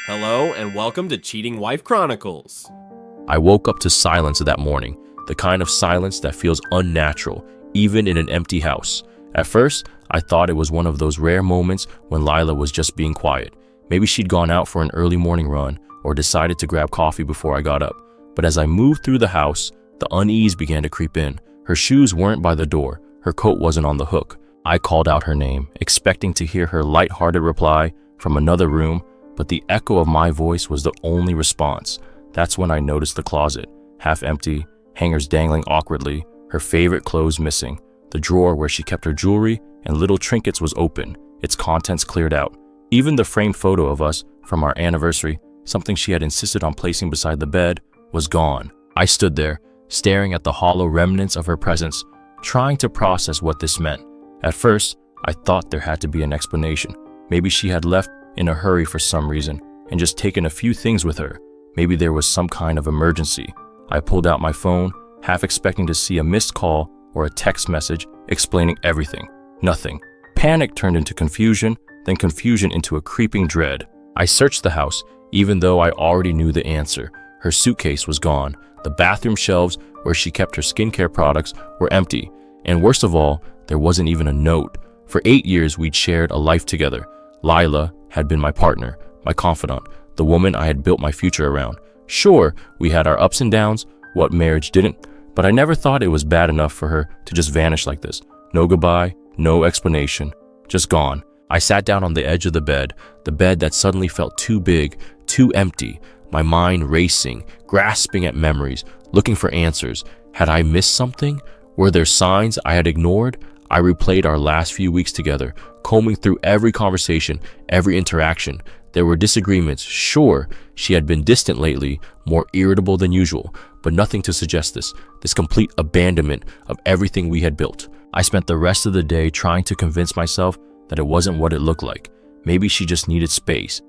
Hello and welcome to Cheating Wife Chronicles. I woke up to silence that morning, the kind of silence that feels unnatural, even in an empty house. At first, I thought it was one of those rare moments when Lila was just being quiet. Maybe she'd gone out for an early morning run or decided to grab coffee before I got up. But as I moved through the house, the unease began to creep in. Her shoes weren't by the door. Her coat wasn't on the hook. I called out her name, expecting to hear her light-hearted reply from another room, but the echo of my voice was the only response. That's when I noticed the closet, half empty, hangers dangling awkwardly, her favorite clothes missing. The drawer where she kept her jewelry and little trinkets was open, its contents cleared out. Even the framed photo of us from our anniversary, something she had insisted on placing beside the bed, was gone. I stood there, staring at the hollow remnants of her presence, trying to process what this meant. At first, I thought there had to be an explanation. Maybe she had left in a hurry for some reason and just taken a few things with her. Maybe there was some kind of emergency. I pulled out my phone, half expecting to see a missed call or a text message explaining everything. Nothing. Panic turned into confusion, then confusion into a creeping dread. I searched the house, even though I already knew the answer. Her suitcase was gone. The bathroom shelves where she kept her skincare products were empty. And worst of all, there wasn't even a note. For 8 years, we'd shared a life together. Lila had been my partner, my confidant, the woman I had built my future around. Sure, we had our ups and downs, what marriage didn't, but I never thought it was bad enough for her to just vanish like this. No goodbye, no explanation, just gone. I sat down on the edge of the bed that suddenly felt too big, too empty, my mind racing, grasping at memories, looking for answers. Had I missed something? Were there signs I had ignored? I replayed our last few weeks together, combing through every conversation, every interaction. There were disagreements. Sure, she had been distant lately, more irritable than usual, but nothing to suggest this complete abandonment of everything we had built. I spent the rest of the day trying to convince myself that it wasn't what it looked like. Maybe she just needed space.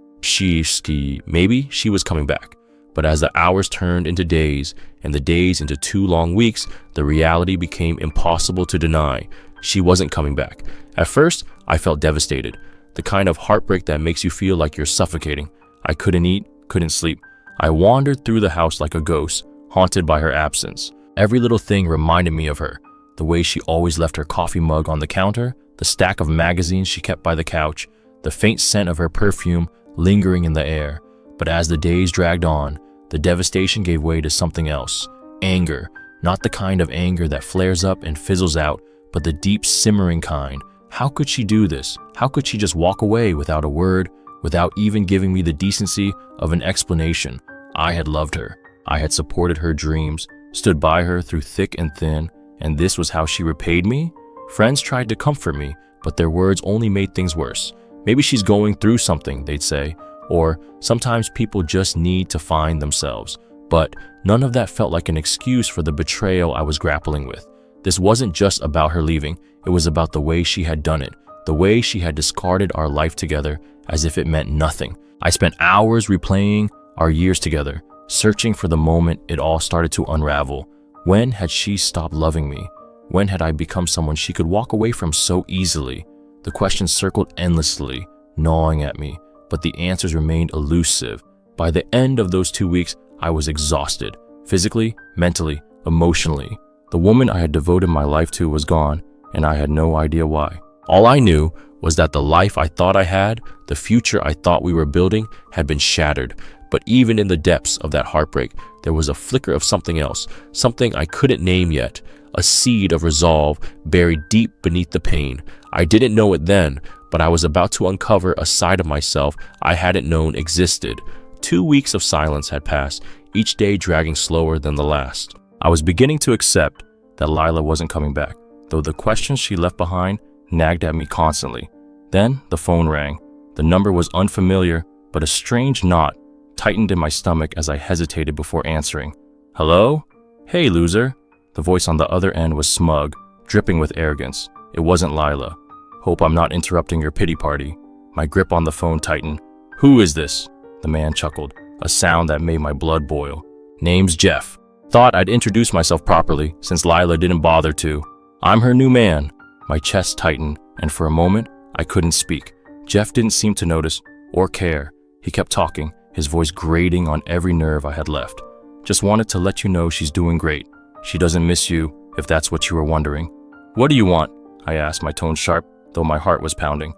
Maybe she was coming back. But as the hours turned into days and the days into 2 long weeks, the reality became impossible to deny. She wasn't coming back. At first, I felt devastated, the kind of heartbreak that makes you feel like you're suffocating. I couldn't eat, couldn't sleep. I wandered through the house like a ghost, haunted by her absence. Every little thing reminded me of her. The way she always left her coffee mug on the counter, the stack of magazines she kept by the couch, the faint scent of her perfume lingering in the air. But as the days dragged on, the devastation gave way to something else. Anger. Not the kind of anger that flares up and fizzles out, but the deep simmering kind. How could she do this? How could she just walk away without a word, without even giving me the decency of an explanation? I had loved her. I had supported her dreams, stood by her through thick and thin, and this was how she repaid me? Friends tried to comfort me, but their words only made things worse. Maybe she's going through something, they'd say, or sometimes people just need to find themselves. But none of that felt like an excuse for the betrayal I was grappling with. This wasn't just about her leaving, it was about the way she had done it, the way she had discarded our life together as if it meant nothing. I spent hours replaying our years together, searching for the moment it all started to unravel. When had she stopped loving me? When had I become someone she could walk away from so easily? The questions circled endlessly, gnawing at me, but the answers remained elusive. By the end of those 2 weeks, I was exhausted, physically, mentally, emotionally. The woman I had devoted my life to was gone, and I had no idea why. All I knew was that the life I thought I had, the future I thought we were building, had been shattered. But even in the depths of that heartbreak, there was a flicker of something else, something I couldn't name yet, a seed of resolve buried deep beneath the pain. I didn't know it then, but I was about to uncover a side of myself I hadn't known existed. 2 weeks of silence had passed, each day dragging slower than the last. I was beginning to accept that Lila wasn't coming back, though the questions she left behind nagged at me constantly. Then the phone rang. The number was unfamiliar, but a strange knot tightened in my stomach as I hesitated before answering. Hello? Hey, loser. The voice on the other end was smug, dripping with arrogance. It wasn't Lila. Hope I'm not interrupting your pity party. My grip on the phone tightened. Who is this? The man chuckled, a sound that made my blood boil. Name's Jeff. Thought I'd introduce myself properly, since Lila didn't bother to. I'm her new man. My chest tightened, and for a moment, I couldn't speak. Jeff didn't seem to notice or care. He kept talking, his voice grating on every nerve I had left. "Just wanted to let you know she's doing great. She doesn't miss you, if that's what you were wondering." "What do you want?" I asked, my tone sharp, though my heart was pounding.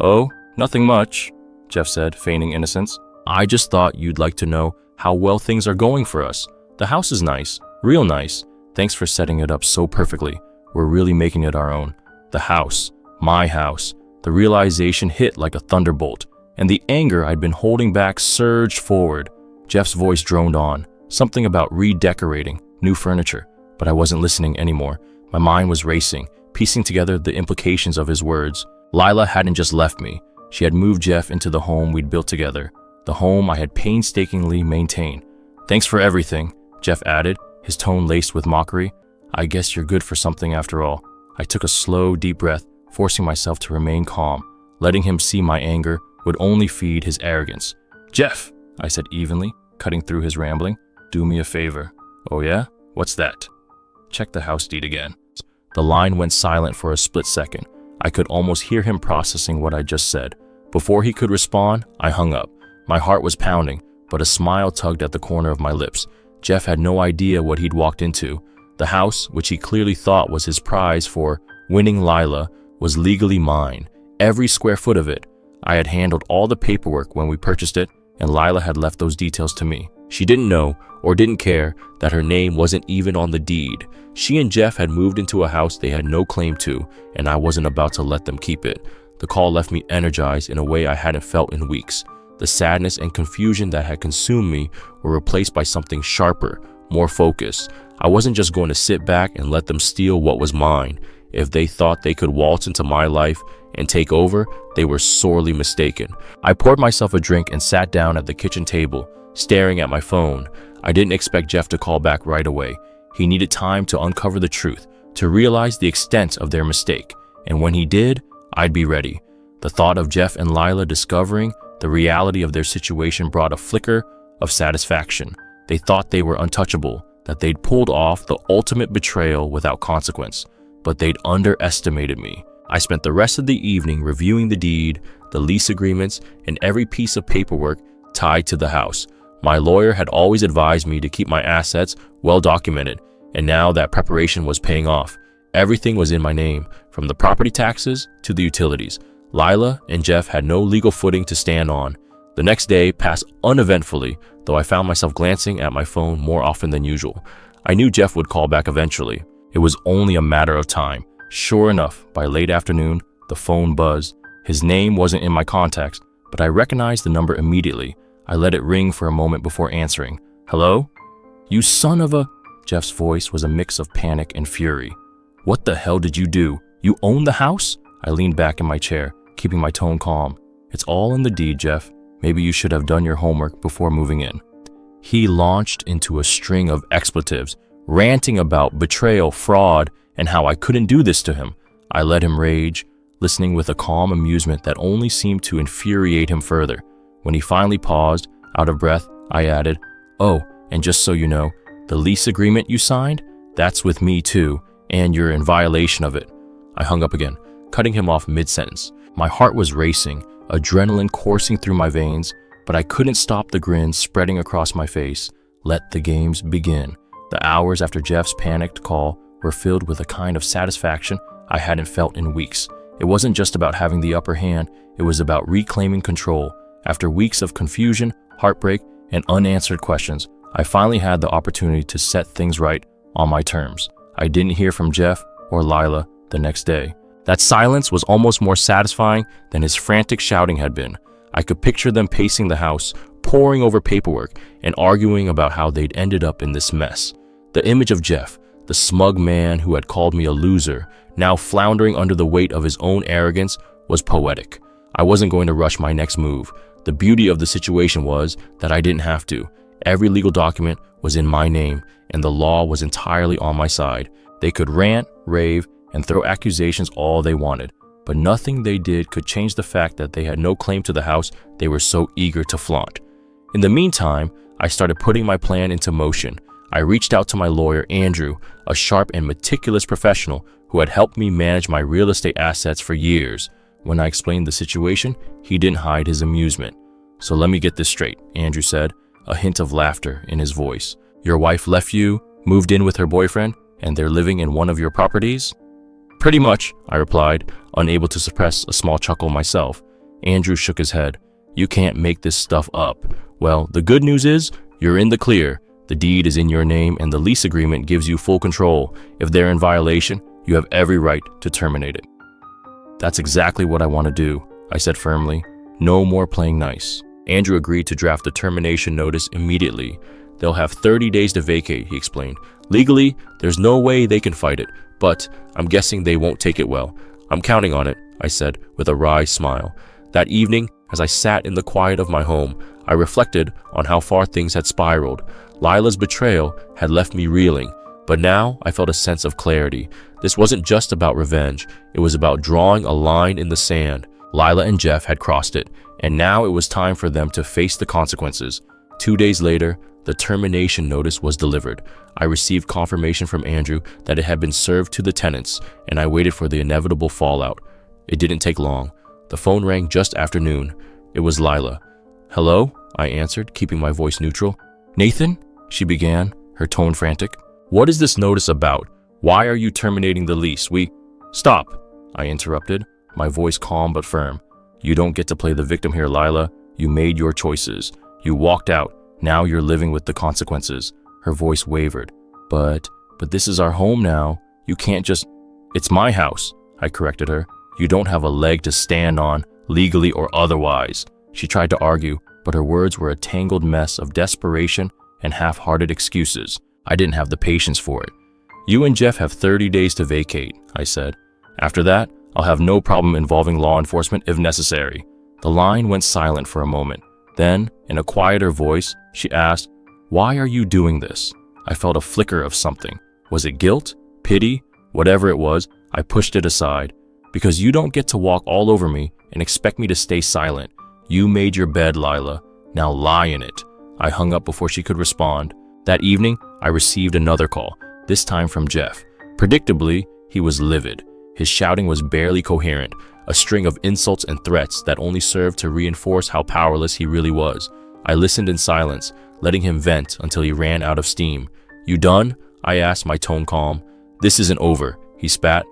"Oh, nothing much," Jeff said, feigning innocence. "I just thought you'd like to know how well things are going for us. The house is nice, real nice. Thanks for setting it up so perfectly. We're really making it our own. The house, my house." The realization hit like a thunderbolt, and the anger I'd been holding back surged forward. Jeff's voice droned on, something about redecorating, new furniture, but I wasn't listening anymore. My mind was racing, piecing together the implications of his words. Lila hadn't just left me. She had moved Jeff into the home we'd built together, the home I had painstakingly maintained. "Thanks for everything," Jeff added, his tone laced with mockery. "I guess you're good for something after all." I took a slow, deep breath, forcing myself to remain calm. Letting him see my anger would only feed his arrogance. "Jeff," I said evenly, cutting through his rambling, "do me a favor." "Oh yeah? What's that?" "Check the house deed again." The line went silent for a split second. I could almost hear him processing what I just said. Before he could respond, I hung up. My heart was pounding, but a smile tugged at the corner of my lips. Jeff had no idea what he'd walked into. The house, which he clearly thought was his prize for winning Lila, was legally mine. Every square foot of it. I had handled all the paperwork when we purchased it, and Lila had left those details to me. She didn't know, or didn't care, that her name wasn't even on the deed. She and Jeff had moved into a house they had no claim to, and I wasn't about to let them keep it. The call left me energized in a way I hadn't felt in weeks. The sadness and confusion that had consumed me were replaced by something sharper, more focused. I wasn't just going to sit back and let them steal what was mine. If they thought they could waltz into my life and take over, they were sorely mistaken. I poured myself a drink and sat down at the kitchen table, staring at my phone. I didn't expect Jeff to call back right away. He needed time to uncover the truth, to realize the extent of their mistake. And when he did, I'd be ready. The thought of Jeff and Lila discovering the reality of their situation brought a flicker of satisfaction. They thought they were untouchable, that they'd pulled off the ultimate betrayal without consequence. But they'd underestimated me. I spent the rest of the evening reviewing the deed, the lease agreements, and every piece of paperwork tied to the house. My lawyer had always advised me to keep my assets well documented, and now that preparation was paying off. Everything was in my name, from the property taxes to the utilities. Lila and Jeff had no legal footing to stand on. The next day passed uneventfully, though I found myself glancing at my phone more often than usual. I knew Jeff would call back eventually. It was only a matter of time. Sure enough, by late afternoon, the phone buzzed. His name wasn't in my contacts, but I recognized the number immediately. I let it ring for a moment before answering. "Hello? You son of a..." Jeff's voice was a mix of panic and fury. "What the hell did you do? You own the house?" I leaned back in my chair, keeping my tone calm. "It's all in the deed, Jeff. Maybe you should have done your homework before moving in." He launched into a string of expletives, ranting about betrayal, fraud, and how I couldn't do this to him. I let him rage, listening with a calm amusement that only seemed to infuriate him further. When he finally paused, out of breath, I added, "Oh, and just so you know, the lease agreement you signed, that's with me too, and you're in violation of it." I hung up again, cutting him off mid-sentence. My heart was racing, adrenaline coursing through my veins, but I couldn't stop the grin spreading across my face. Let the games begin. The hours after Jeff's panicked call were filled with a kind of satisfaction I hadn't felt in weeks. It wasn't just about having the upper hand, it was about reclaiming control. After weeks of confusion, heartbreak, and unanswered questions, I finally had the opportunity to set things right on my terms. I didn't hear from Jeff or Lila the next day. That silence was almost more satisfying than his frantic shouting had been. I could picture them pacing the house, poring over paperwork, and arguing about how they'd ended up in this mess. The image of Jeff, the smug man who had called me a loser, now floundering under the weight of his own arrogance, was poetic. I wasn't going to rush my next move. The beauty of the situation was that I didn't have to. Every legal document was in my name, and the law was entirely on my side. They could rant, rave, and throw accusations all they wanted, but nothing they did could change the fact that they had no claim to the house they were so eager to flaunt. In the meantime, I started putting my plan into motion. I reached out to my lawyer, Andrew, a sharp and meticulous professional who had helped me manage my real estate assets for years. When I explained the situation, he didn't hide his amusement. So let me get this straight, Andrew said, a hint of laughter in his voice. Your wife left you, moved in with her boyfriend, and they're living in one of your properties? Pretty much, I replied, unable to suppress a small chuckle myself. Andrew shook his head. You can't make this stuff up. Well, the good news is, you're in the clear. The deed is in your name and the lease agreement gives you full control. If they're in violation, you have every right to terminate it. That's exactly what I want to do, I said firmly. No more playing nice. Andrew agreed to draft the termination notice immediately. They'll have 30 days to vacate, he explained. Legally, there's no way they can fight it, but I'm guessing they won't take it well. I'm counting on it, I said with a wry smile. That evening, as I sat in the quiet of my home, I reflected on how far things had spiraled. Lila's betrayal had left me reeling, but now I felt a sense of clarity. This wasn't just about revenge, it was about drawing a line in the sand. Lila and Jeff had crossed it, and now it was time for them to face the consequences. 2 days later, the termination notice was delivered. I received confirmation from Andrew that it had been served to the tenants, and I waited for the inevitable fallout. It didn't take long. The phone rang just after noon. It was Lila. Hello? I answered, keeping my voice neutral. Nathan? She began, her tone frantic. What is this notice about? Why are you terminating the lease? Stop, I interrupted, my voice calm but firm. You don't get to play the victim here, Lila. You made your choices. You walked out. Now you're living with the consequences. Her voice wavered. But this is our home now. You can't just... It's my house, I corrected her. You don't have a leg to stand on, legally or otherwise. She tried to argue, but her words were a tangled mess of desperation and half-hearted excuses. I didn't have the patience for it. You and Jeff have 30 days to vacate, I said. After that, I'll have no problem involving law enforcement if necessary. The line went silent for a moment. Then, in a quieter voice, she asked, Why are you doing this? I felt a flicker of something. Was it guilt? Pity? Whatever it was, I pushed it aside. Because you don't get to walk all over me and expect me to stay silent. You made your bed, Lila. Now lie in it. I hung up before she could respond. That evening, I received another call, this time from Jeff. Predictably, he was livid. His shouting was barely coherent, a string of insults and threats that only served to reinforce how powerless he really was. I listened in silence, letting him vent until he ran out of steam. You done? I asked, my tone calm. This isn't over, he spat.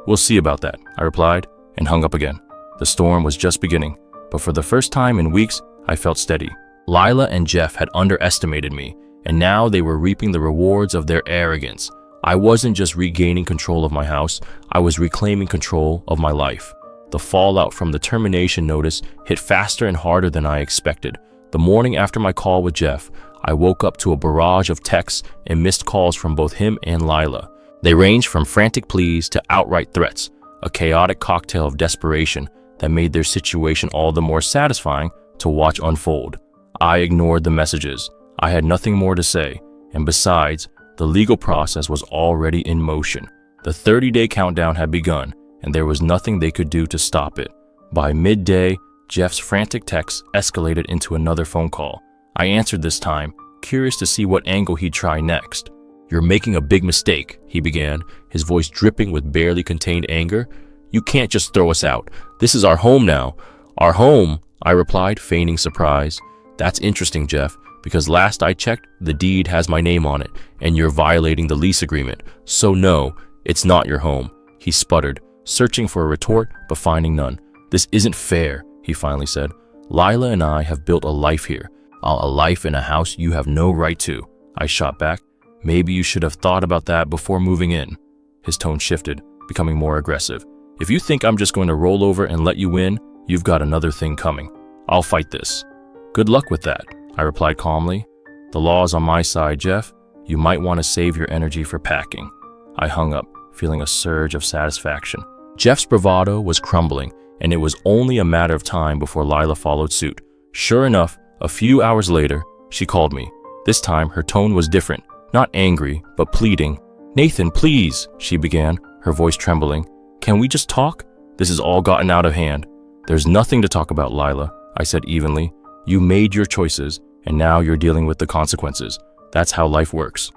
We'll see about that, I replied, and hung up again. The storm was just beginning, but for the first time in weeks, I felt steady. Lila and Jeff had underestimated me, and now they were reaping the rewards of their arrogance. I wasn't just regaining control of my house, I was reclaiming control of my life. The fallout from the termination notice hit faster and harder than I expected. The morning after my call with Jeff, I woke up to a barrage of texts and missed calls from both him and Lila. They ranged from frantic pleas to outright threats, a chaotic cocktail of desperation that made their situation all the more satisfying to watch unfold. I ignored the messages. I had nothing more to say, and besides, the legal process was already in motion. The 30-day countdown had begun, and there was nothing they could do to stop it. By midday, Jeff's frantic texts escalated into another phone call. I answered this time, curious to see what angle he'd try next. You're making a big mistake, he began, his voice dripping with barely contained anger. You can't just throw us out. This is our home now. Our home, I replied, feigning surprise. That's interesting, Jeff, because last I checked, the deed has my name on it, and you're violating the lease agreement. So no, it's not your home, he sputtered, searching for a retort but finding none. This isn't fair, he finally said. Lila and I have built a life here, a life in a house you have no right to. I shot back. Maybe you should have thought about that before moving in. His tone shifted, becoming more aggressive. If you think I'm just going to roll over and let you win, you've got another thing coming. I'll fight this. Good luck with that, I replied calmly. The law's on my side, Jeff. You might want to save your energy for packing. I hung up, feeling a surge of satisfaction. Jeff's bravado was crumbling, and it was only a matter of time before Lila followed suit. Sure enough, a few hours later, she called me. This time, her tone was different, not angry, but pleading. Nathan, please, she began, her voice trembling. Can we just talk? This has all gotten out of hand. There's nothing to talk about, Lila, I said evenly. You made your choices, and now you're dealing with the consequences. That's how life works.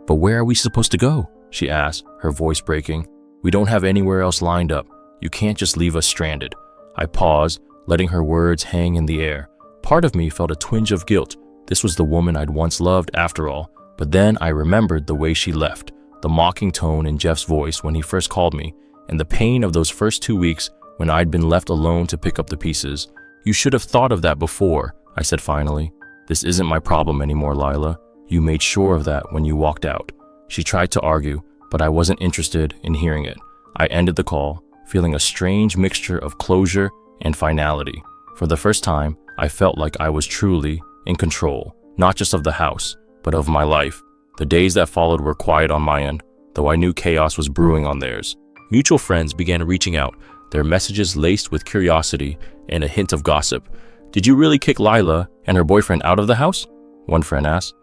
But where are we supposed to go? She asked, her voice breaking. We don't have anywhere else lined up. You can't just leave us stranded. I paused, letting her words hang in the air. Part of me felt a twinge of guilt. This was the woman I'd once loved after all. But then I remembered the way she left, the mocking tone in Jeff's voice when he first called me, and the pain of those first 2 weeks when I'd been left alone to pick up the pieces. "You should have thought of that before," I said finally. "This isn't my problem anymore, Lila. You made sure of that when you walked out." She tried to argue, but I wasn't interested in hearing it. I ended the call, feeling a strange mixture of closure and finality. For the first time, I felt like I was truly in control, not just of the house, but of my life. The days that followed were quiet on my end, though I knew chaos was brewing on theirs. Mutual friends began reaching out, their messages laced with curiosity and a hint of gossip. "Did you really kick Lila and her boyfriend out of the house?" one friend asked.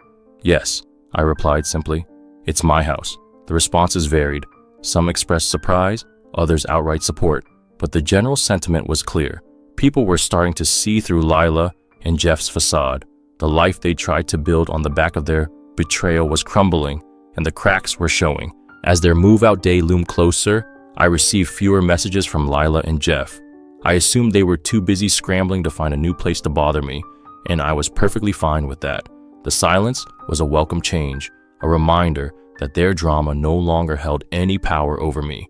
"Yes," I replied simply. "It's my house." The responses varied. Some expressed surprise, others outright support, but the general sentiment was clear. People were starting to see through Lila and Jeff's facade. The life they tried to build on the back of their betrayal was crumbling, and the cracks were showing. As their move-out day loomed closer, I received fewer messages from Lila and Jeff. I assumed they were too busy scrambling to find a new place to bother me, and I was perfectly fine with that. The silence was a welcome change, a reminder that their drama no longer held any power over me.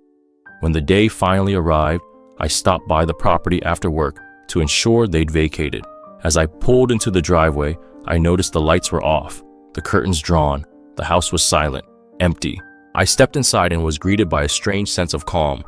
When the day finally arrived, I stopped by the property after work to ensure they'd vacated. As I pulled into the driveway, I noticed the lights were off, the curtains drawn, the house was silent, empty. I stepped inside and was greeted by a strange sense of calm.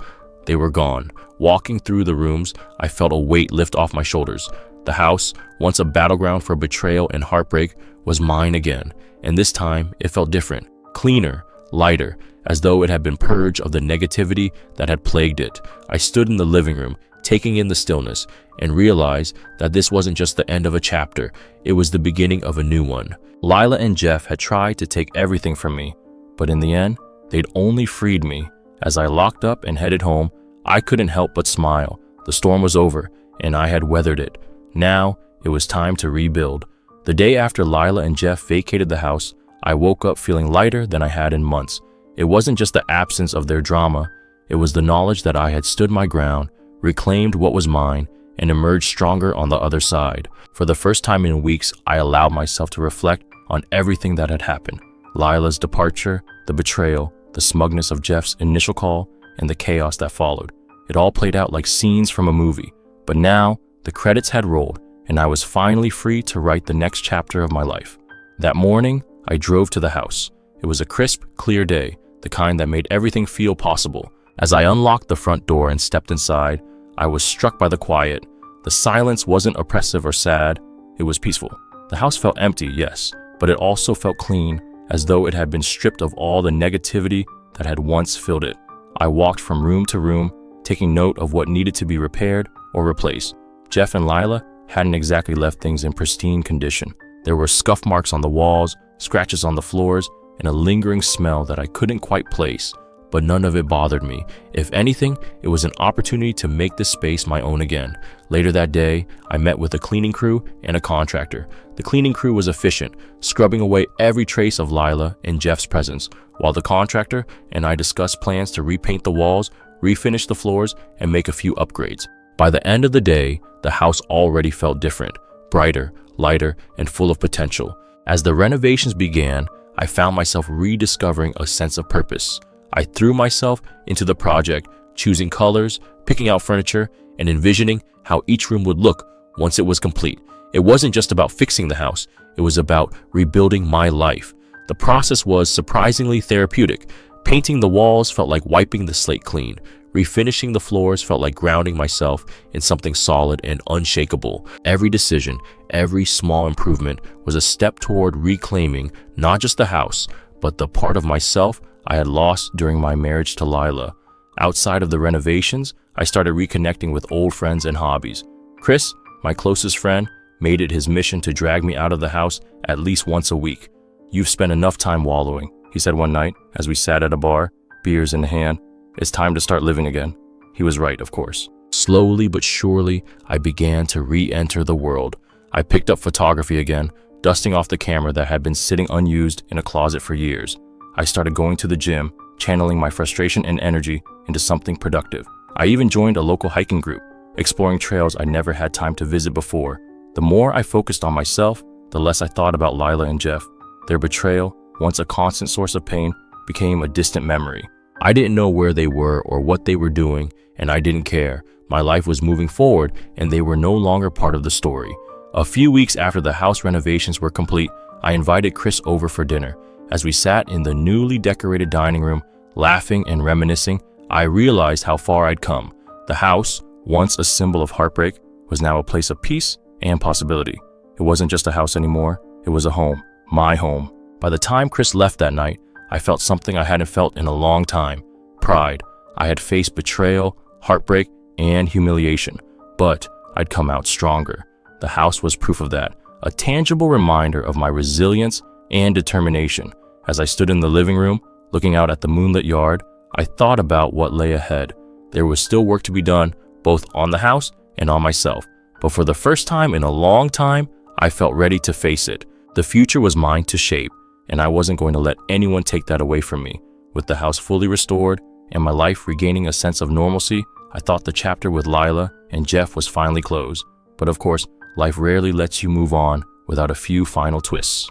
They were gone. Walking through the rooms, I felt a weight lift off my shoulders. The house, once a battleground for betrayal and heartbreak, was mine again, and this time it felt different, cleaner, lighter, as though it had been purged of the negativity that had plagued it. I stood in the living room, taking in the stillness, and realized that this wasn't just the end of a chapter, it was the beginning of a new one. Lila and Jeff had tried to take everything from me, but in the end, they'd only freed me. As I locked up and headed home, I couldn't help but smile. The storm was over, and I had weathered it. Now, it was time to rebuild. The day after Lila and Jeff vacated the house, I woke up feeling lighter than I had in months. It wasn't just the absence of their drama, it was the knowledge that I had stood my ground, reclaimed what was mine, and emerged stronger on the other side. For the first time in weeks, I allowed myself to reflect on everything that had happened. Lila's departure, the betrayal, the smugness of Jeff's initial call, and the chaos that followed. It all played out like scenes from a movie. But now, the credits had rolled, and I was finally free to write the next chapter of my life. That morning, I drove to the house. It was a crisp, clear day, the kind that made everything feel possible. As I unlocked the front door and stepped inside, I was struck by the quiet. The silence wasn't oppressive or sad, it was peaceful. The house felt empty, yes, but it also felt clean, as though it had been stripped of all the negativity that had once filled it. I walked from room to room, taking note of what needed to be repaired or replaced. Jeff and Lila hadn't exactly left things in pristine condition. There were scuff marks on the walls, scratches on the floors, and a lingering smell that I couldn't quite place, but none of it bothered me. If anything, it was an opportunity to make this space my own again. Later that day, I met with a cleaning crew and a contractor. The cleaning crew was efficient, scrubbing away every trace of Lila and Jeff's presence, while the contractor and I discussed plans to repaint the walls, refinish the floors, and make a few upgrades. By the end of the day, the house already felt different, brighter, lighter, and full of potential. As the renovations began, I found myself rediscovering a sense of purpose. I threw myself into the project, choosing colors, picking out furniture, and envisioning how each room would look once it was complete. It wasn't just about fixing the house, it was about rebuilding my life. The process was surprisingly therapeutic. Painting the walls felt like wiping the slate clean. Refinishing the floors felt like grounding myself in something solid and unshakable. Every decision, every small improvement was a step toward reclaiming not just the house, but the part of myself I had lost during my marriage to Lila. Outside of the renovations, I started reconnecting with old friends and hobbies. Chris, my closest friend, made it his mission to drag me out of the house at least once a week. "You've spent enough time wallowing," he said one night as we sat at a bar, beers in hand. "It's time to start living again." He was right, of course. Slowly but surely, I began to re-enter the world. I picked up photography again, dusting off the camera that had been sitting unused in a closet for years. I started going to the gym, channeling my frustration and energy into something productive. I even joined a local hiking group, exploring trails I never had time to visit before. The more I focused on myself, the less I thought about Lila and Jeff. Their betrayal, once a constant source of pain, became a distant memory. I didn't know where they were or what they were doing, and I didn't care. My life was moving forward, and they were no longer part of the story. A few weeks after the house renovations were complete, I invited Chris over for dinner. As we sat in the newly decorated dining room, laughing and reminiscing, I realized how far I'd come. The house, once a symbol of heartbreak, was now a place of peace and possibility. It wasn't just a house anymore, it was a home, my home. By the time Chris left that night, I felt something I hadn't felt in a long time: pride. I had faced betrayal, heartbreak, and humiliation, but I'd come out stronger. The house was proof of that, a tangible reminder of my resilience and determination. As I stood in the living room, looking out at the moonlit yard, I thought about what lay ahead. There was still work to be done, both on the house and on myself. But for the first time in a long time, I felt ready to face it. The future was mine to shape, and I wasn't going to let anyone take that away from me. With the house fully restored and my life regaining a sense of normalcy, I thought the chapter with Lila and Jeff was finally closed. But of course, life rarely lets you move on without a few final twists.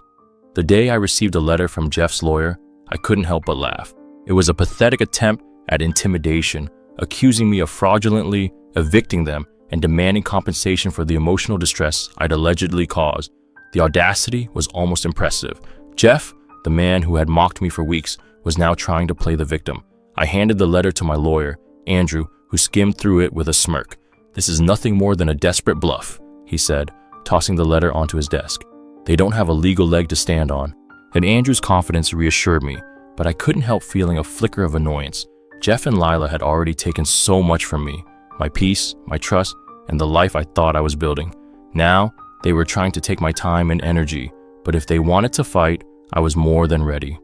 The day I received a letter from Jeff's lawyer, I couldn't help but laugh. It was a pathetic attempt at intimidation, accusing me of fraudulently evicting them and demanding compensation for the emotional distress I'd allegedly caused. The audacity was almost impressive. Jeff, the man who had mocked me for weeks, was now trying to play the victim. I handed the letter to my lawyer, Andrew, who skimmed through it with a smirk. "This is nothing more than a desperate bluff," he said, tossing the letter onto his desk. "They don't have a legal leg to stand on." And Andrew's confidence reassured me, but I couldn't help feeling a flicker of annoyance. Jeff and Lila had already taken so much from me: my peace, my trust, and the life I thought I was building. Now, they were trying to take my time and energy, but if they wanted to fight, I was more than ready.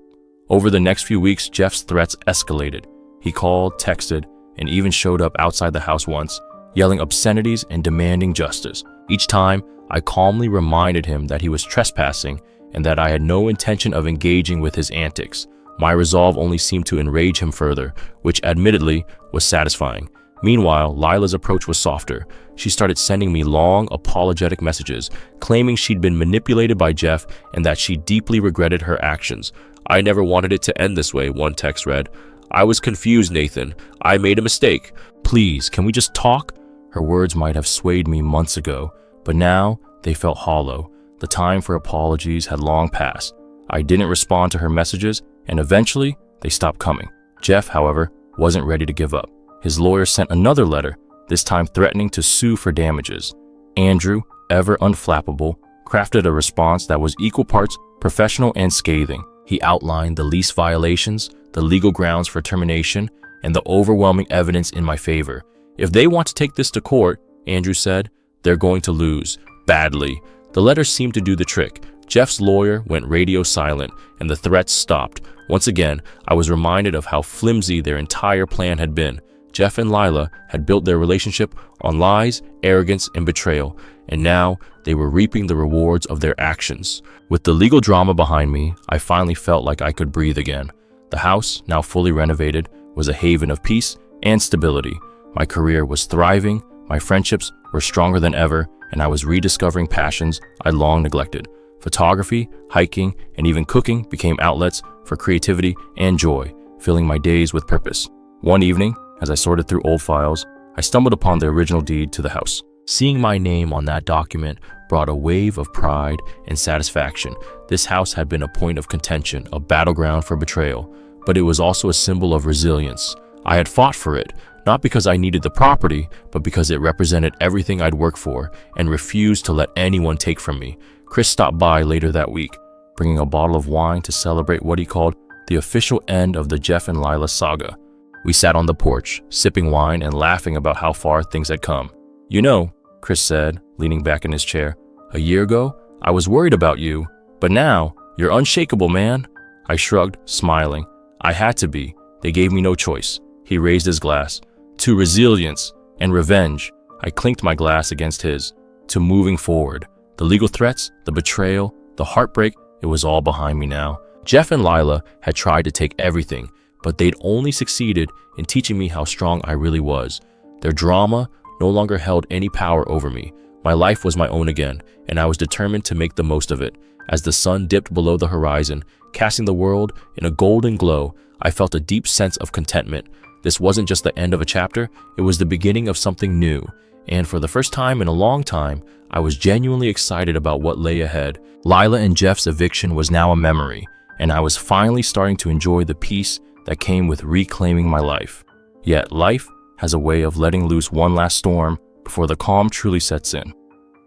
Over the next few weeks, Jeff's threats escalated. He called, texted, and even showed up outside the house once, yelling obscenities and demanding justice. Each time, I calmly reminded him that he was trespassing and that I had no intention of engaging with his antics. My resolve only seemed to enrage him further, which admittedly was satisfying. Meanwhile, Lila's approach was softer. She started sending me long, apologetic messages, claiming she'd been manipulated by Jeff and that she deeply regretted her actions. "I never wanted it to end this way," one text read. "I was confused, Nathan. I made a mistake. Please, can we just talk?" Her words might have swayed me months ago, but now they felt hollow. The time for apologies had long passed. I didn't respond to her messages, and eventually, they stopped coming. Jeff, however, wasn't ready to give up. His lawyer sent another letter, this time threatening to sue for damages. Andrew, ever unflappable, crafted a response that was equal parts professional and scathing. He outlined the lease violations, the legal grounds for termination, and the overwhelming evidence in my favor. "If they want to take this to court," Andrew said, "they're going to lose, badly." The letter seemed to do the trick. Jeff's lawyer went radio silent, and the threats stopped. Once again, I was reminded of how flimsy their entire plan had been. Jeff and Lila had built their relationship on lies, arrogance, and betrayal, and now they were reaping the rewards of their actions. With the legal drama behind me, I finally felt like I could breathe again. The house, now fully renovated, was a haven of peace and stability. My career was thriving, my friendships were stronger than ever, and I was rediscovering passions I'd long neglected. Photography, hiking, and even cooking became outlets for creativity and joy, filling my days with purpose. One evening, as I sorted through old files, I stumbled upon the original deed to the house. Seeing my name on that document brought a wave of pride and satisfaction. This house had been a point of contention, a battleground for betrayal, but it was also a symbol of resilience. I had fought for it, not because I needed the property, but because it represented everything I'd worked for and refused to let anyone take from me. Chris stopped by later that week, bringing a bottle of wine to celebrate what he called the official end of the Jeff and Lila saga. We sat on the porch, sipping wine and laughing about how far things had come. "You know," Chris said, leaning back in his chair, "a year ago, I was worried about you, but now, you're unshakable, man." I shrugged, smiling. "I had to be. They gave me no choice." He raised his glass. "To resilience and revenge." I clinked my glass against his. "To moving forward." The legal threats, the betrayal, the heartbreak, it was all behind me now. Jeff and Lila had tried to take everything, but they'd only succeeded in teaching me how strong I really was. Their drama no longer held any power over me. My life was my own again, and I was determined to make the most of it. As the sun dipped below the horizon, casting the world in a golden glow, I felt a deep sense of contentment. This wasn't just the end of a chapter, it was the beginning of something new. And for the first time in a long time, I was genuinely excited about what lay ahead. Lila and Jeff's eviction was now a memory, and I was finally starting to enjoy the peace that came with reclaiming my life. Yet life has a way of letting loose one last storm before the calm truly sets in.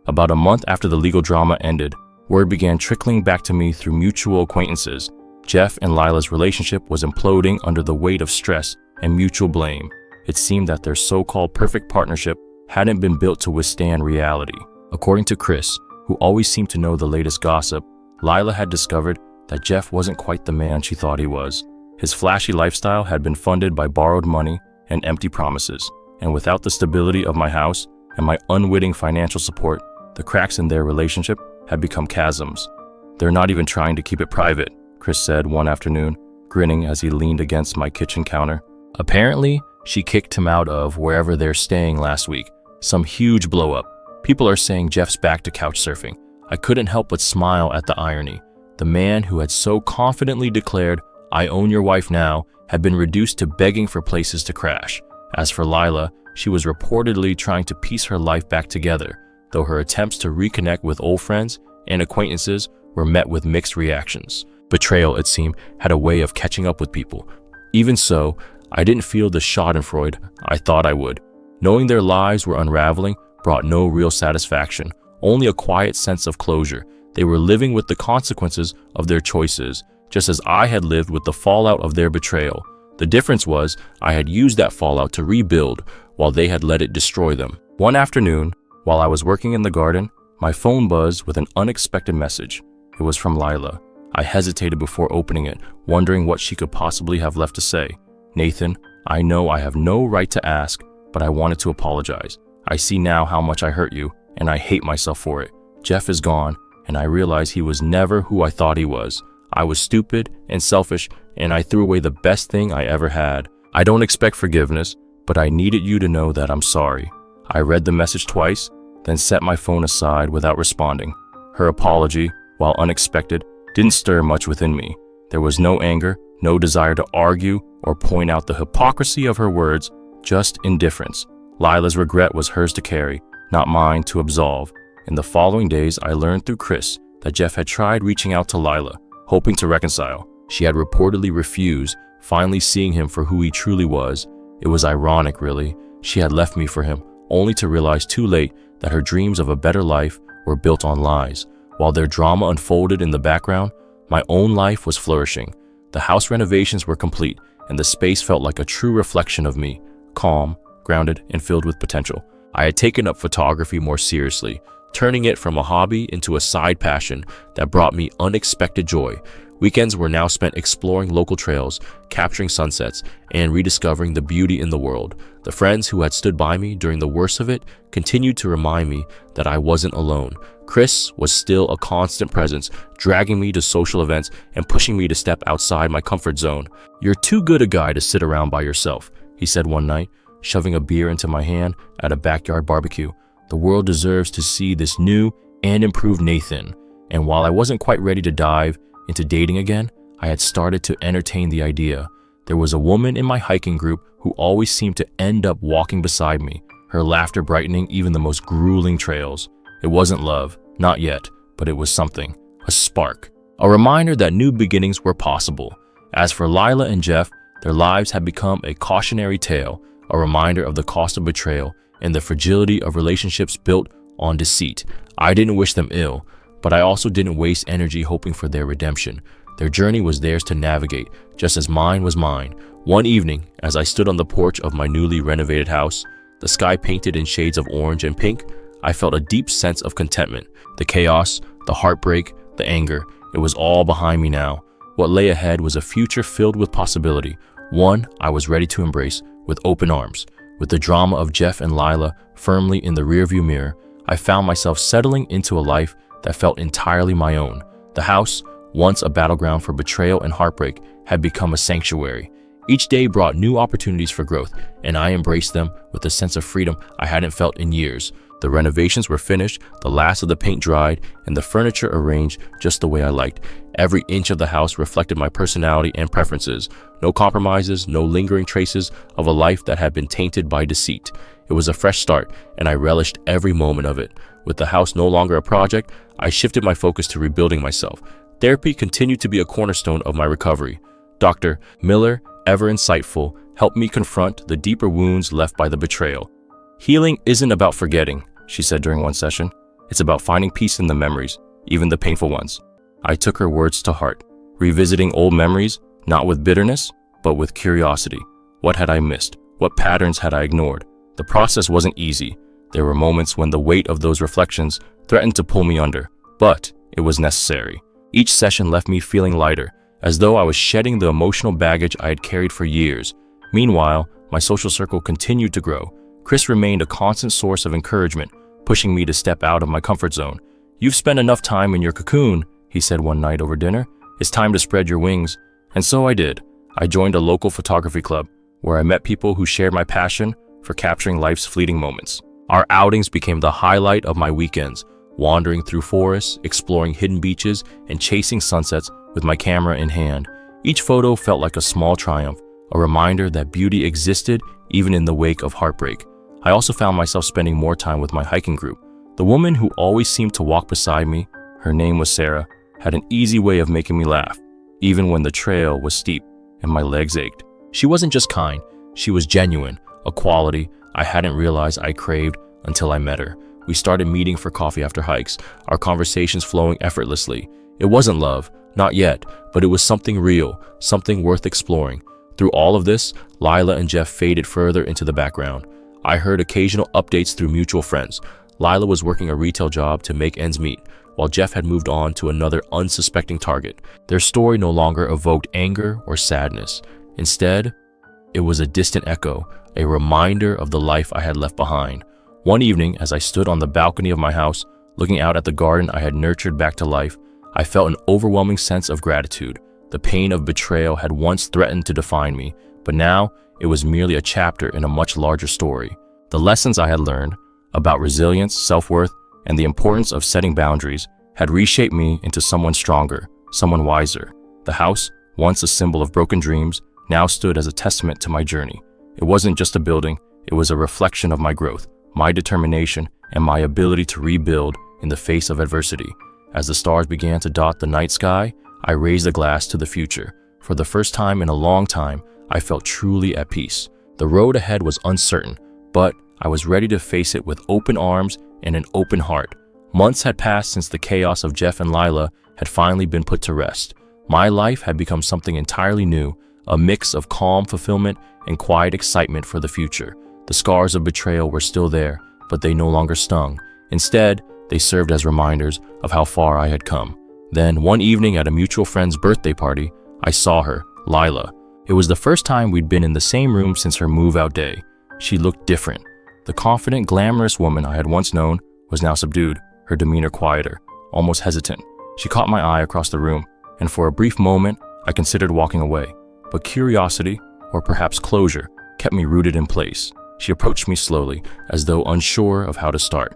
About a month after the legal drama ended, word began trickling back to me through mutual acquaintances. Jeff and Lila's relationship was imploding under the weight of stress and mutual blame. It seemed that their so-called perfect partnership hadn't been built to withstand reality. According to Chris, who always seemed to know the latest gossip, Lila had discovered that Jeff wasn't quite the man she thought he was. His flashy lifestyle had been funded by borrowed money and empty promises, and without the stability of my house and my unwitting financial support, the cracks in their relationship had become chasms. "They're not even trying to keep it private," Chris said one afternoon, grinning as he leaned against my kitchen counter. "Apparently, she kicked him out of wherever they're staying last week. Some huge blow-up. People are saying Jeff's back to couch surfing." I couldn't help but smile at the irony. The man who had so confidently declared, "I own your wife now," had been reduced to begging for places to crash. As for Lila, she was reportedly trying to piece her life back together, though her attempts to reconnect with old friends and acquaintances were met with mixed reactions. Betrayal, it seemed, had a way of catching up with people. Even so, I didn't feel the schadenfreude I thought I would. Knowing their lives were unraveling brought no real satisfaction, only a quiet sense of closure. They were living with the consequences of their choices, just as I had lived with the fallout of their betrayal. The difference was I had used that fallout to rebuild, while they had let it destroy them. One afternoon, while I was working in the garden, my phone buzzed with an unexpected message. It was from Lila. I hesitated before opening it, wondering what she could possibly have left to say. "Nathan, I know I have no right to ask, but I wanted to apologize. I see now how much I hurt you, and I hate myself for it. Jeff is gone, and I realize he was never who I thought he was. I was stupid and selfish, and I threw away the best thing I ever had. I don't expect forgiveness, but I needed you to know that I'm sorry." I read the message twice, then set my phone aside without responding. Her apology, while unexpected, didn't stir much within me. There was no anger, no desire to argue or point out the hypocrisy of her words, just indifference. Lila's regret was hers to carry, not mine to absolve. In the following days, I learned through Chris that Jeff had tried reaching out to Lila, hoping to reconcile. She had reportedly refused, finally seeing him for who he truly was. It was ironic, really. She had left me for him, only to realize too late that her dreams of a better life were built on lies. While their drama unfolded in the background, my own life was flourishing. The house renovations were complete, and the space felt like a true reflection of me, calm, grounded, and filled with potential. I had taken up photography more seriously, turning it from a hobby into a side passion that brought me unexpected joy. Weekends were now spent exploring local trails, capturing sunsets, and rediscovering the beauty in the world. The friends who had stood by me during the worst of it continued to remind me that I wasn't alone. Chris was still a constant presence, dragging me to social events and pushing me to step outside my comfort zone. "You're too good a guy to sit around by yourself," he said one night, shoving a beer into my hand at a backyard barbecue. "The world deserves to see this new and improved Nathan." And while I wasn't quite ready to dive into dating again, I had started to entertain the idea. There was a woman in my hiking group who always seemed to end up walking beside me, her laughter brightening even the most grueling trails. It wasn't love, not yet, but it was something, a spark, a reminder that new beginnings were possible. As for Lila and Jeff, their lives had become a cautionary tale, a reminder of the cost of betrayal and the fragility of relationships built on deceit. I didn't wish them ill, but I also didn't waste energy hoping for their redemption. Their journey was theirs to navigate, just as mine was mine. One evening, as I stood on the porch of my newly renovated house, the sky painted in shades of orange and pink, I felt a deep sense of contentment. The chaos, the heartbreak, the anger, it was all behind me now. What lay ahead was a future filled with possibility, one I was ready to embrace with open arms. With the drama of Jeff and Lila firmly in the rearview mirror, I found myself settling into a life that felt entirely my own. The house, once a battleground for betrayal and heartbreak, had become a sanctuary. Each day brought new opportunities for growth, and I embraced them with a sense of freedom I hadn't felt in years. The renovations were finished, the last of the paint dried, and the furniture arranged just the way I liked. Every inch of the house reflected my personality and preferences. No compromises, no lingering traces of a life that had been tainted by deceit. It was a fresh start, and I relished every moment of it. With the house no longer a project, I shifted my focus to rebuilding myself. Therapy continued to be a cornerstone of my recovery. Dr. Miller, ever insightful, helped me confront the deeper wounds left by the betrayal. Healing isn't about forgetting, she said during one session. It's about finding peace in the memories, even the painful ones. I took her words to heart, revisiting old memories, not with bitterness, but with curiosity. What had I missed? What patterns had I ignored? The process wasn't easy. There were moments when the weight of those reflections threatened to pull me under, but it was necessary. Each session left me feeling lighter, as though I was shedding the emotional baggage I had carried for years. Meanwhile, my social circle continued to grow. Chris remained a constant source of encouragement, pushing me to step out of my comfort zone. "You've spent enough time in your cocoon," he said one night over dinner. "It's time to spread your wings." And so I did. I joined a local photography club, where I met people who shared my passion for capturing life's fleeting moments. Our outings became the highlight of my weekends, wandering through forests, exploring hidden beaches, and chasing sunsets with my camera in hand. Each photo felt like a small triumph, a reminder that beauty existed even in the wake of heartbreak. I also found myself spending more time with my hiking group. The woman who always seemed to walk beside me, her name was Sarah, had an easy way of making me laugh, even when the trail was steep and my legs ached. She wasn't just kind, she was genuine, a quality I hadn't realized I craved until I met her. We started meeting for coffee after hikes, our conversations flowing effortlessly. It wasn't love, not yet, but it was something real, something worth exploring. Through all of this, Lila and Jeff faded further into the background. I heard occasional updates through mutual friends. Lila was working a retail job to make ends meet, while Jeff had moved on to another unsuspecting target. Their story no longer evoked anger or sadness. Instead, it was a distant echo, a reminder of the life I had left behind. One evening, as I stood on the balcony of my house, looking out at the garden I had nurtured back to life, I felt an overwhelming sense of gratitude. The pain of betrayal had once threatened to define me, but now it was merely a chapter in a much larger story. The lessons I had learned about resilience, self-worth, and the importance of setting boundaries had reshaped me into someone stronger, someone wiser. The house, once a symbol of broken dreams, now stood as a testament to my journey. It wasn't just a building, it was a reflection of my growth, my determination, and my ability to rebuild in the face of adversity. As the stars began to dot the night sky, I raised a glass to the future. For the first time in a long time, I felt truly at peace. The road ahead was uncertain, but I was ready to face it with open arms and an open heart. Months had passed since the chaos of Jeff and Lila had finally been put to rest. My life had become something entirely new, a mix of calm fulfillment and quiet excitement for the future. The scars of betrayal were still there, but they no longer stung. Instead, they served as reminders of how far I had come. Then, one evening at a mutual friend's birthday party, I saw her, Lila. It was the first time we'd been in the same room since her move-out day. She looked different. The confident, glamorous woman I had once known was now subdued, her demeanor quieter, almost hesitant. She caught my eye across the room, and for a brief moment, I considered walking away. But curiosity, or perhaps closure, kept me rooted in place. She approached me slowly, as though unsure of how to start.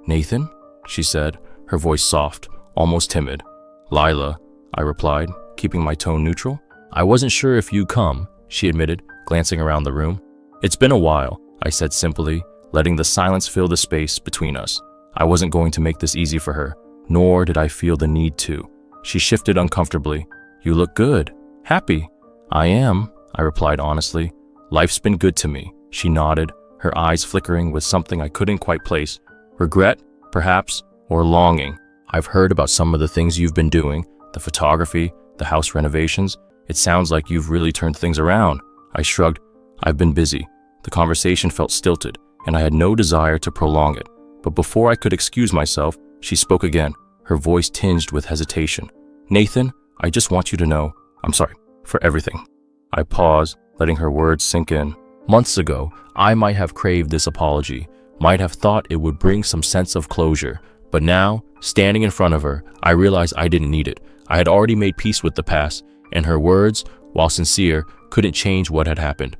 "Nathan?" she said, her voice soft, almost timid. "Lila," I replied, keeping my tone neutral. "I wasn't sure if you'd come," she admitted, glancing around the room. "It's been a while," I said simply, letting the silence fill the space between us. I wasn't going to make this easy for her, nor did I feel the need to. She shifted uncomfortably. "You look good. Happy." "I am," I replied honestly. "Life's been good to me." She nodded, her eyes flickering with something I couldn't quite place. "Regret, perhaps, or longing?" "I've heard about some of the things you've been doing, the photography, the house renovations. It sounds like you've really turned things around." I shrugged. "I've been busy." The conversation felt stilted, and I had no desire to prolong it. But before I could excuse myself, she spoke again, her voice tinged with hesitation. "Nathan, I just want you to know, I'm sorry for everything." I paused, letting her words sink in. Months ago, I might have craved this apology, might have thought it would bring some sense of closure. But now, standing in front of her, I realized I didn't need it. I had already made peace with the past, and her words, while sincere, couldn't change what had happened.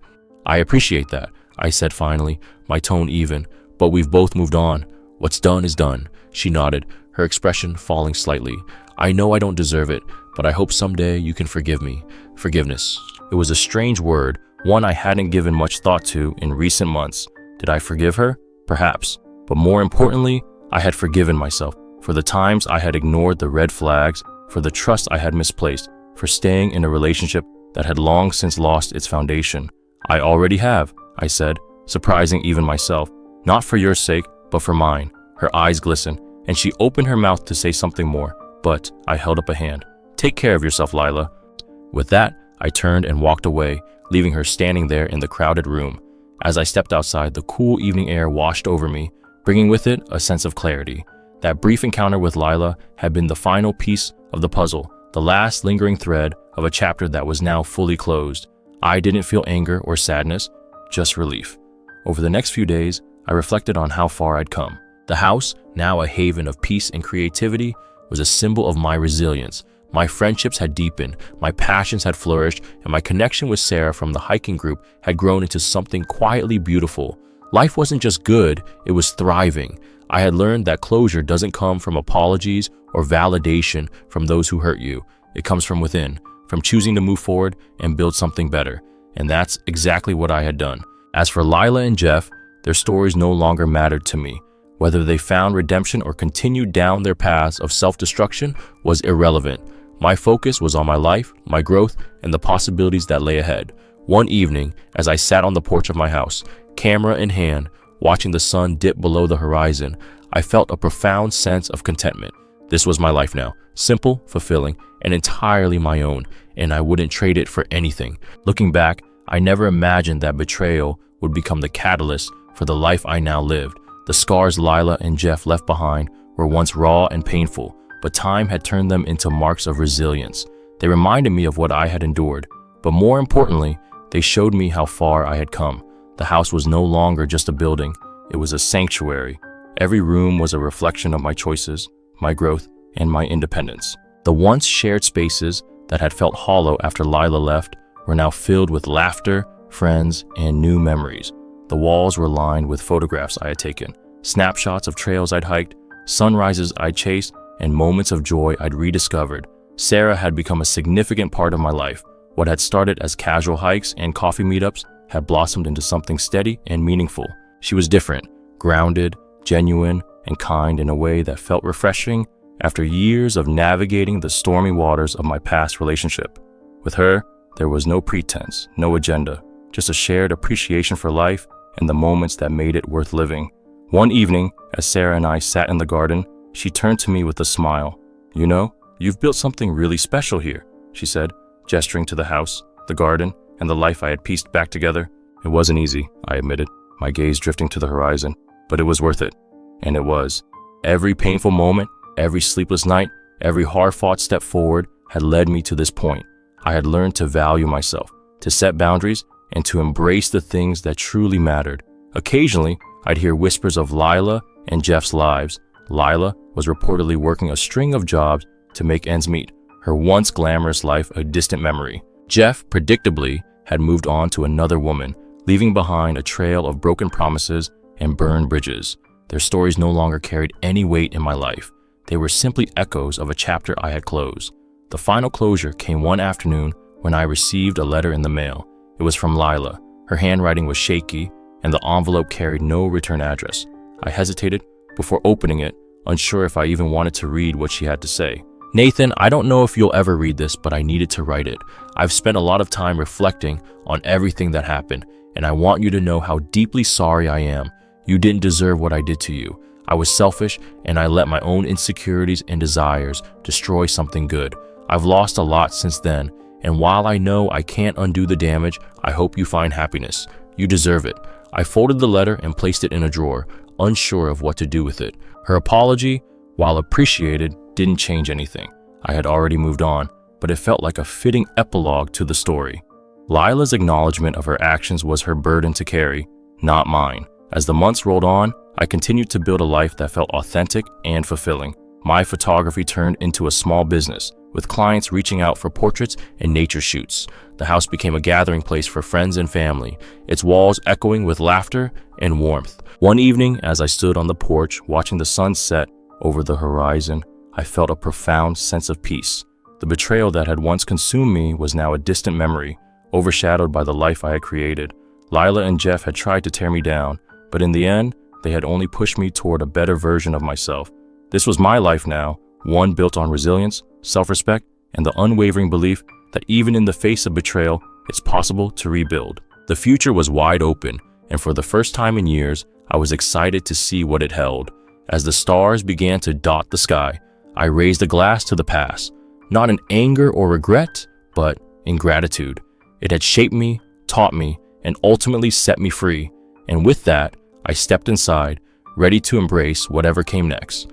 "I appreciate that," I said finally, my tone even, "but we've both moved on. "What's done is done," she nodded, her expression falling slightly. "I know I don't deserve it, but I hope someday you can forgive me." Forgiveness. It was a strange word, one I hadn't given much thought to in recent months. Did I forgive her? Perhaps. But more importantly, I had forgiven myself for the times I had ignored the red flags, for the trust I had misplaced, for staying in a relationship that had long since lost its foundation. "I already have," I said, surprising even myself. "Not for your sake, but for mine." Her eyes glistened, and she opened her mouth to say something more, but I held up a hand. "Take care of yourself, Lila." With that, I turned and walked away, leaving her standing there in the crowded room. As I stepped outside, the cool evening air washed over me, bringing with it a sense of clarity. That brief encounter with Lila had been the final piece of the puzzle, the last lingering thread of a chapter that was now fully closed. I didn't feel anger or sadness, just relief. Over the next few days, I reflected on how far I'd come. The house, now a haven of peace and creativity, was a symbol of my resilience. My friendships had deepened, my passions had flourished, and my connection with Sarah from the hiking group had grown into something quietly beautiful. Life wasn't just good, it was thriving. I had learned that closure doesn't come from apologies or validation from those who hurt you. It comes from within, from choosing to move forward and build something better. And that's exactly what I had done. As for Lila and Jeff, their stories no longer mattered to me. Whether they found redemption or continued down their paths of self-destruction was irrelevant. My focus was on my life, my growth, and the possibilities that lay ahead. One evening, as I sat on the porch of my house, camera in hand, watching the sun dip below the horizon, I felt a profound sense of contentment. This was my life now, simple, fulfilling, and entirely my own, and I wouldn't trade it for anything. Looking back, I never imagined that betrayal would become the catalyst for the life I now lived. The scars Lila and Jeff left behind were once raw and painful, but time had turned them into marks of resilience. They reminded me of what I had endured, but more importantly, they showed me how far I had come. The house was no longer just a building, it was a sanctuary. Every room was a reflection of my choices, my growth, and my independence. The once shared spaces that had felt hollow after Lila left were now filled with laughter, friends, and new memories. The walls were lined with photographs I had taken, snapshots of trails I'd hiked, sunrises I'd chased, and moments of joy I'd rediscovered. Sarah had become a significant part of my life. What had started as casual hikes and coffee meetups had blossomed into something steady and meaningful. She was different, grounded, genuine, and kind in a way that felt refreshing after years of navigating the stormy waters of my past relationship. With her, there was no pretense, no agenda, just a shared appreciation for life and the moments that made it worth living. One evening, as Sarah and I sat in the garden, she turned to me with a smile. "You know, you've built something really special here," she said, gesturing to the house, the garden, and the life I had pieced back together. It wasn't easy, I admitted, my gaze drifting to the horizon, but it was worth it. And it was. Every painful moment, every sleepless night, every hard-fought step forward had led me to this point. I had learned to value myself, to set boundaries, and to embrace the things that truly mattered. Occasionally, I'd hear whispers of Lila and Jeff's lives. Lila was reportedly working a string of jobs to make ends meet, her once glamorous life a distant memory. Jeff, predictably, had moved on to another woman, leaving behind a trail of broken promises and burned bridges. Their stories no longer carried any weight in my life. They were simply echoes of a chapter I had closed. The final closure came one afternoon when I received a letter in the mail. It was from Lila. Her handwriting was shaky, and the envelope carried no return address. I hesitated before opening it, unsure if I even wanted to read what she had to say. "Nathan, I don't know if you'll ever read this, but I needed to write it. I've spent a lot of time reflecting on everything that happened, and I want you to know how deeply sorry I am. You didn't deserve what I did to you. I was selfish, and I let my own insecurities and desires destroy something good. I've lost a lot since then, and while I know I can't undo the damage, I hope you find happiness. You deserve it." I folded the letter and placed it in a drawer, unsure of what to do with it. Her apology, while appreciated, didn't change anything. I had already moved on, but it felt like a fitting epilogue to the story. Lila's acknowledgement of her actions was her burden to carry, not mine. As the months rolled on, I continued to build a life that felt authentic and fulfilling. My photography turned into a small business, with clients reaching out for portraits and nature shoots. The house became a gathering place for friends and family, its walls echoing with laughter and warmth. One evening, as I stood on the porch watching the sun set over the horizon, I felt a profound sense of peace. The betrayal that had once consumed me was now a distant memory, overshadowed by the life I had created. Lila and Jeff had tried to tear me down, but in the end, they had only pushed me toward a better version of myself. This was my life now, one built on resilience, self-respect, and the unwavering belief that even in the face of betrayal, it's possible to rebuild. The future was wide open, and for the first time in years, I was excited to see what it held. As the stars began to dot the sky, I raised a glass to the past, not in anger or regret, but in gratitude. It had shaped me, taught me, and ultimately set me free. And with that, I stepped inside, ready to embrace whatever came next.